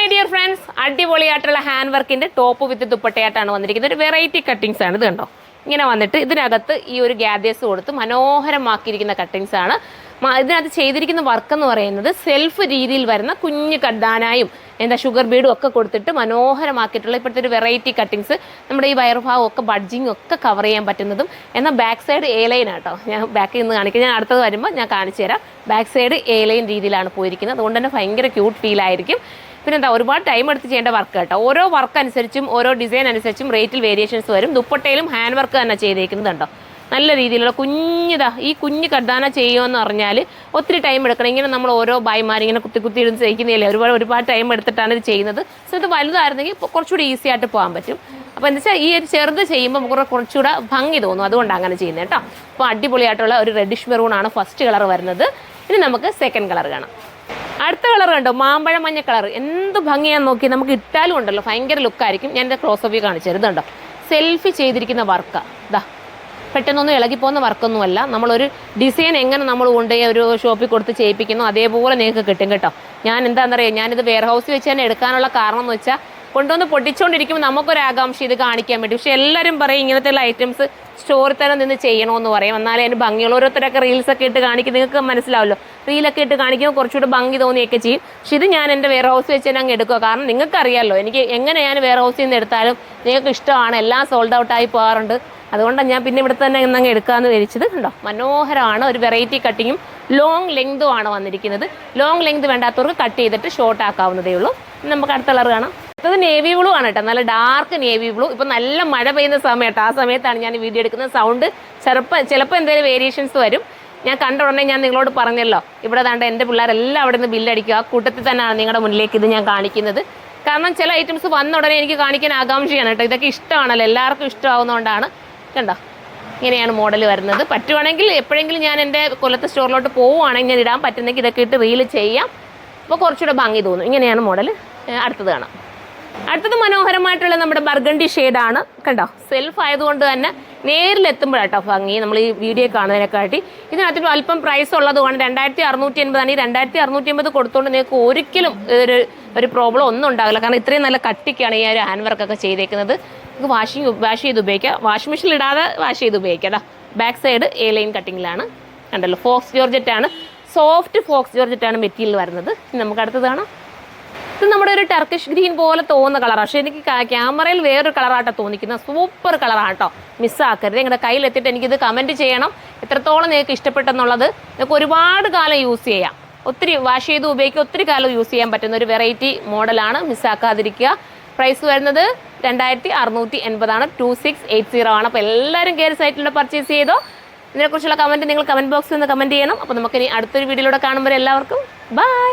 My dear friends, അടിപൊളിയായിട്ടുള്ള hand വർക്കിന്റെ top വിത്ത് ദുപ്പട്ടയായിട്ടാണ് വന്നിരിക്കുന്നത്. ഒരു വെറൈറ്റി കട്ടിങ്സ് ആണ് ഇത്. കണ്ടോ, ഇങ്ങനെ വന്നിട്ട് ഇതിനകത്ത് ഈ ഒരു ഗ്യാദേഴ്സ് കൊടുത്ത് മനോഹരമാക്കിയിരിക്കുന്ന കട്ടിങ്സ് ആണ്. ഇതിനകത്ത് ചെയ്തിരിക്കുന്ന വർക്ക് എന്ന് പറയുന്നത് സെൽഫ് രീതിയിൽ വരുന്ന കുഞ്ഞ് കഡ്ഡാനായും ഷുഗർ ബീഡും ഒക്കെ കൊടുത്തിട്ട് മനോഹരമാക്കിയിട്ടുള്ള ഇപ്പോഴത്തെ ഒരു വെറൈറ്റി കട്ടിങ്സ്. നമ്മുടെ ഈ വയറുഭാഗം ഒക്കെ ബഡ്ജിങ് ഒക്കെ കവർ ചെയ്യാൻ പറ്റുന്നതും. എന്നാൽ ബാക്ക് സൈഡ് എ ലൈൻ ആട്ടോ. ഞാൻ ബാക്കിൽ നിന്ന് കാണിക്കാം, ഞാൻ അടുത്തത് വരുമ്പോൾ ഞാൻ കാണിച്ചു തരാം. ബാക്ക് സൈഡ് എ ലൈൻ രീതിയിലാണ് പോയിരിക്കുന്നത്. അതുകൊണ്ട് തന്നെ ഭയങ്കര ക്യൂട്ട് ഫീൽ ആയിരിക്കും. പിന്നെ എന്താ, ഒരുപാട് ടൈം എടുത്ത് ചെയ്യേണ്ട വർക്ക് കേട്ടോ. ഓരോ വർക്ക് അനുസരിച്ചും ഓരോ ഡിസൈൻ അനുസരിച്ചും റേറ്റിൽ വേരിയേഷൻസ് വരും. ദുപ്പട്ടയിലും ഹാൻഡ് വർക്ക് തന്നെ ചെയ്തേക്കുന്നത് കണ്ടോ. നല്ല രീതിയിലുള്ള ഈ കുഞ്ഞ് കഡ്ഡാന ചെയ്യുമെന്ന് പറഞ്ഞാൽ ഒത്തിരി ടൈം എടുക്കണം. ഇങ്ങനെ നമ്മൾ ഓരോ ബായിമാരിങ്ങനെ കുത്തി ഇരുന്ന് ചെയ്യിക്കുന്നില്ലേ, ഒരുപാട് ടൈം എടുത്തിട്ടാണ് ഇത് ചെയ്യുന്നത്. സോ ഇത് വലുതായിരുന്നെങ്കിൽ കുറച്ചുകൂടി ഈസി ആയിട്ട് പോകാൻ പറ്റും. അപ്പോൾ എന്താ വെച്ചാൽ ഈ ഒരു ചെറുത് ചെയ്യുമ്പോൾ കുറച്ചുകൂടെ ഭംഗി തോന്നും. അതുകൊണ്ടാണ് അങ്ങനെ ചെയ്യുന്നത് കേട്ടോ. അപ്പോൾ അടിപൊളിയായിട്ടുള്ള ഒരു റെഡിഷ് മെറൂൺ ആണ് ഫസ്റ്റ് കളർ വരുന്നത്. ഇനി നമുക്ക് സെക്കൻഡ് കളർ കാണാം. അടുത്ത കളർ കണ്ടോ, മാമ്പഴ മഞ്ഞ കളർ. എന്ത് ഭംഗിയാന്ന് നോക്കി, നമുക്ക് ഇട്ടാലും ഉണ്ടല്ലോ ഭയങ്കര ലുക്കായിരിക്കും. ഞാൻ എൻ്റെ ക്ലോസ് ഓഫ് വ്യൂ കാണിച്ചു തരുന്നത് കണ്ടോ. സെൽഫി ചെയ്തിരിക്കുന്ന വർക്കാണ് ഇതാ. പെട്ടെന്നൊന്നും ഇളകിപ്പോകുന്ന വർക്കൊന്നുമല്ല. നമ്മളൊരു ഡിസൈൻ എങ്ങനെ നമ്മൾ കൊണ്ടുപോയി ഒരു ഷോപ്പിൽ കൊടുത്ത് ചെയ്യിപ്പിക്കുന്നു അതേപോലെ നിങ്ങൾക്ക് കിട്ടും കേട്ടോ. ഞാൻ എന്താണെന്നറിയാം, ഞാനിത് വെയർ ഹൗസിൽ വെച്ച് തന്നെ എടുക്കാനുള്ള കാരണം എന്ന് വെച്ചാൽ കൊണ്ടുവന്ന് പൊട്ടിച്ചുകൊണ്ടിരിക്കുമ്പോൾ നമുക്കൊരു ആകാംക്ഷ ഇത് കാണിക്കാൻ വേണ്ടി. പക്ഷേ എല്ലാവരും പറയും ഇങ്ങനത്തെ ഐറ്റംസ് സ്റ്റോറിൽ തന്നെ നിന്ന് ചെയ്യണമെന്ന് പറയും. എന്നാലേ അതിന് ഭംഗിയുള്ള ഓരോരുത്തരൊക്കെ റീൽസൊക്കെ ഇട്ട് കാണിക്കും. നിങ്ങൾക്ക് മനസ്സിലാവുമല്ലോ, റീലൊക്കെ ഇട്ട് കാണിക്കുമ്പോൾ കുറച്ചുകൂടി ഭംഗി തോന്നിയൊക്കെ ചെയ്യും. പക്ഷേ ഇത് ഞാൻ എൻ്റെ വെയർ ഹൗസ് വെച്ച് തന്നെ അങ്ങ് എടുക്കുക. കാരണം നിങ്ങൾക്കറിയാമല്ലോ, എനിക്ക് എങ്ങനെ ഞാൻ വെയർ ഹൗസിൽ നിന്ന് എടുത്താലും നിങ്ങൾക്ക് ഇഷ്ടമാണ്. എല്ലാം സോൾഡ് ഔട്ടായി പോകാറുണ്ട്. അതുകൊണ്ടാണ് ഞാൻ പിന്നെ ഇവിടെ തന്നെ ഇന്നങ്ങ് എടുക്കാമെന്ന് വിചാരിച്ചത്. കണ്ടോ, മനോഹരമാണ്. ഒരു വെറൈറ്റി കട്ടിങ്ങും ലോങ് ലെങ്തും ആണ് വന്നിരിക്കുന്നത്. ലോങ് ലെങ്ത് വേണ്ടാത്തവർക്ക് കട്ട് ചെയ്തിട്ട് ഷോർട്ട് ആക്കാവുന്നതേ ഉള്ളൂ. നമുക്ക് അടുത്ത കളർ കാണാം. അടുത്തത് നേവി ബ്ലൂ ആണ് കേട്ടോ. നല്ല ഡാർക്ക് നേവി ബ്ലൂ. ഇപ്പം നല്ല മഴ പെയ്യുന്ന സമയം കേട്ടോ. ആ സമയത്താണ് ഞാൻ വീഡിയോ എടുക്കുന്നത്. സൗണ്ട് ചിലപ്പോൾ എന്തെങ്കിലും വേരിയേഷൻസ് വരും. ഞാൻ കണ്ട ഉടനെ ഞാൻ നിങ്ങളോട് പറഞ്ഞല്ലോ, ഇവിടെ താണ്ട എൻ്റെ പിള്ളേരെല്ലാം അവിടെ നിന്ന് ബില്ലടിക്കുക. ആ കൂട്ടത്തിൽ തന്നെയാണ് നിങ്ങളുടെ മുന്നിലേക്ക് ഇത് ഞാൻ കാണിക്കുന്നത്. കാരണം ചില ഐറ്റംസ് വന്ന ഉടനെ എനിക്ക് കാണിക്കാൻ ആകാംക്ഷയാണ് കേട്ടോ. ഇതൊക്കെ ഇഷ്ടമാണല്ലോ, എല്ലാവർക്കും ഇഷ്ടമാവുന്നതുകൊണ്ടാണ്. കണ്ടോ, ഇങ്ങനെയാണ് മോഡൽ വരുന്നത്. പറ്റുവാണെങ്കിൽ എപ്പോഴെങ്കിലും ഞാൻ എൻ്റെ കൊല്ലത്തെ സ്റ്റോറിലോട്ട് പോവുകയാണെങ്കിൽ ഞാൻ ഇടാൻ പറ്റുന്നെങ്കിൽ ഇതൊക്കെ ഇട്ട് റീൽ ചെയ്യാം. അപ്പോൾ കുറച്ചുകൂടെ ഭംഗി തോന്നും. ഇങ്ങനെയാണ് മോഡൽ. അടുത്തത് കാണാം. അടുത്തത് മനോഹരമായിട്ടുള്ള നമ്മുടെ ബർഗണ്ടി ഷെയ്ഡാണ്. കണ്ടോ, സെൽഫ് ആയതുകൊണ്ട് തന്നെ നേരിലെത്തുമ്പോഴാട്ടോ ഭംഗി നമ്മൾ ഈ വീഡിയോ കാണുന്നതിനെക്കാട്ടി. ഇതിനകത്തൊരു അല്പം പ്രൈസ് ഉള്ളതുകൊണ്ട് 2680 ആണ്. ഈ 2680 കൊടുത്തുകൊണ്ട് നിങ്ങൾക്ക് ഒരിക്കലും ഒരു പ്രോബ്ലം ഒന്നും ഉണ്ടാകില്ല. കാരണം ഇത്രയും നല്ല കട്ടിക്കാണ് ഈ ഒരു ഹാൻഡ് വർക്കൊക്കെ ചെയ്തേക്കുന്നത്. നമുക്ക് വാഷ് ചെയ്ത് ഉപയോഗിക്കാം. വാഷിംഗ് മെഷീനിൽ ഇടാതെ വാഷ് ചെയ്ത് ഉപയോഗിക്കാം. അതാ ബാക്ക് സൈഡ് എ ലൈൻ കട്ടിങ്ങിലാണ്. കണ്ടല്ലോ, ഫോക്സ് ജോർജറ്റാണ്. സോഫ്റ്റ് ഫോക്സ് ജോർജറ്റാണ് മെറ്റീരിയൽ വരുന്നത്. നമുക്ക് അടുത്തത് കാണാം. ഇത് നമ്മുടെ ഒരു ടർക്കിഷ് ഗ്രീൻ പോലെ തോന്നുന്ന കളറാണ്. പക്ഷേ എനിക്ക് ക്യാമറയിൽ വേറൊരു കളറാട്ടോ തോന്നിക്കുന്നത്. സൂപ്പർ കളറാണ് കേട്ടോ. മിസ്സാക്കരുത്. നിങ്ങളുടെ കയ്യിലെത്തിയിട്ട് എനിക്കിത് കമൻറ്റ് ചെയ്യണം എത്രത്തോളം നിങ്ങൾക്ക് ഇഷ്ടപ്പെട്ടെന്നുള്ളത്. നിങ്ങൾക്ക് ഒരുപാട് കാലം യൂസ് ചെയ്യാം. ഒത്തിരി വാഷ് ചെയ്ത് ഉപയോഗിക്കുക, ഒത്തിരി കാലം യൂസ് ചെയ്യാൻ പറ്റുന്ന ഒരു വെറൈറ്റി മോഡലാണ്. മിസ്സാക്കാതിരിക്കുക. പ്രൈസ് വരുന്നത് 2680 ആണ്. 2680 ആണ്. അപ്പോൾ എല്ലാവരും കയറി സൈറ്റിലൂടെ പർച്ചേസ് ചെയ്തോ. ഇതിനെക്കുറിച്ചുള്ള കമൻറ്റ് നിങ്ങൾ കമൻറ്റ് ബോക്സിൽ നിന്ന് കമൻറ്റ് ചെയ്യണം. അപ്പോൾ നമുക്കിനി അടുത്തൊരു വീഡിയോയിലൂടെ കാണുമ്പോൾ എല്ലാവർക്കും ബൈ.